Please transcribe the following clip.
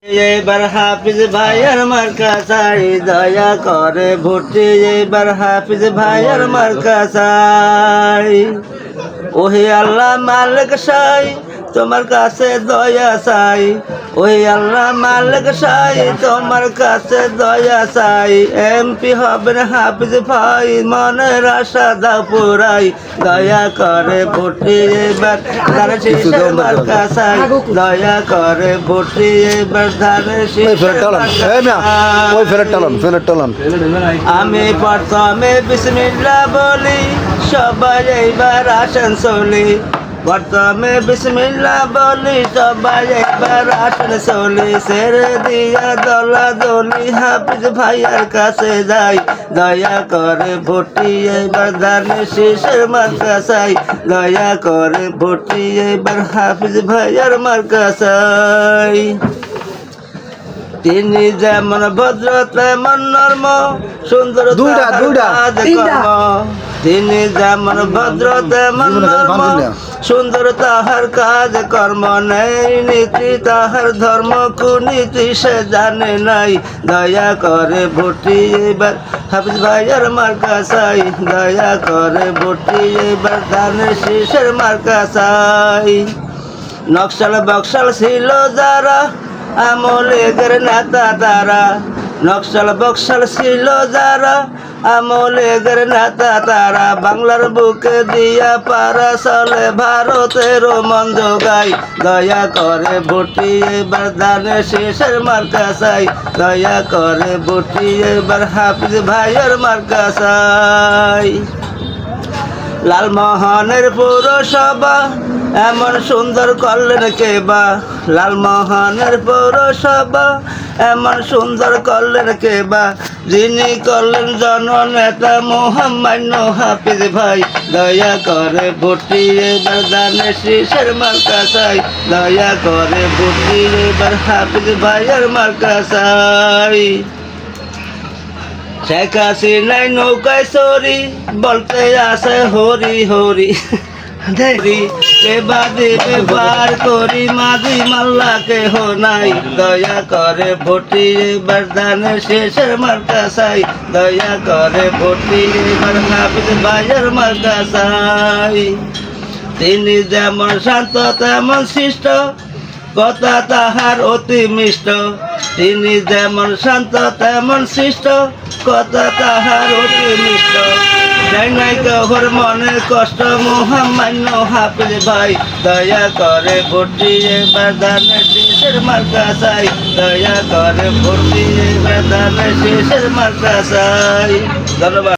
এবার হাফিজ ভাইয়ের মার্কা চাই, দয়া করে ভর্তি এবার হাফিজ ভাইয়ের মার্কা চাই। ওহে আল্লাহ মালিক সাই, তোমার কাছে দয়া চাই। ওহে আল্লাহ মালিক সাই, তোমার কাছে দয়া চাই। এমপি হবেন হাফিজ ভাই, মনের আশা দাও পুরাই। দয়া করে ভর্তি এবার তার শীষের মার্কা চাই। দয়া করে ভর্তি এবার ধানের শীষের আমি প্রথমে বিসমিল্লাহ বলি, সবাই এইবার আসেন চলি। প্রথমে বিসমিল্লাহ বলি, সবাই এইবার আসেন চলি। ছেড়ে দিয়া দলা দলি হাফিজ ভাইয়ার কাছে যাই। দয়া করে ভর্তি এবার ধানের শীষের মার্কা চাই। দয়া করে ভর্তি এবার হাফিজ ভাইয়ার মার্কা চাই। তিনি যেমন ভদ্র তেমন নর্ম, সুন্দর তিনি যেমন ভদ্র তেমন নর্ম, সুন্দর তাহার কাজ কর্ম। নেই নীতি তাহার ধর্ম, কুনীতি সে জানে নাই। দয়া করে ভর্তি এবার হাফিজ ভাইয়ের মার্কা চাই। দয়া করে ভর্তি এবার ধানের শীষের মার্কা চাই। নকশাল বকশাল ছিল যারা আমলেগের নেতা তারা, নকশাল বকশাল ছিল যারা আমলেগের নেতা তারা। বাংলার বুকে দিয়া পারা চলে ভারতের মন জোগাই। দয়া করে ভর্তি এবার ধানের শীষের মার্কা চাই। দয়া করে ভর্তি এবার হাফিজ ভাইয়ের মার্কা চাই। লালমোহনের পৌরসভা এমন সুন্দর করলেন কেবা। লালমোহনের পৌরসভা এমন সুন্দর করলেন কেবা, যিনি করলেন জননেতা মহামান্য হাফিজ ভাই। দয়া করে ভর্তি এবার ধানের শীষের মার্কা চাই। দয়া করে ভর্তি এবার হাফিজ ভাইয়ের মার্কা চাই। শেখ হাসিনাই নৌকায় চড়ি বলতে আসে হরি হরি দেরি। এবার দেবে বার করি মাঝি মাল্লা কেহ নাই। দয়া করে ভর্তি এবার ধানের শীষের মার্কা চাই। দয়া করে ভর্তি এবার হাফিজ ভাইয়ের মার্কা চাই। তিনি যেমন শান্ত তেমন শিষ্ট, কথা তাহার অতি মিষ্ট। তিনি যেমন শান্ত তেমন শিষ্ট, কথা তাহার অতি মিষ্ট। যাই নাই কাহর মনে কষ্ট, মহামান্য হাফিজ ভাই। দয়া করে ভর্তি এবার ধানের শীষের মার্কা চাই। দয়া করে ভর্তি এবার ধানের শীষের মার্কা চাই। ধন্যবাদ।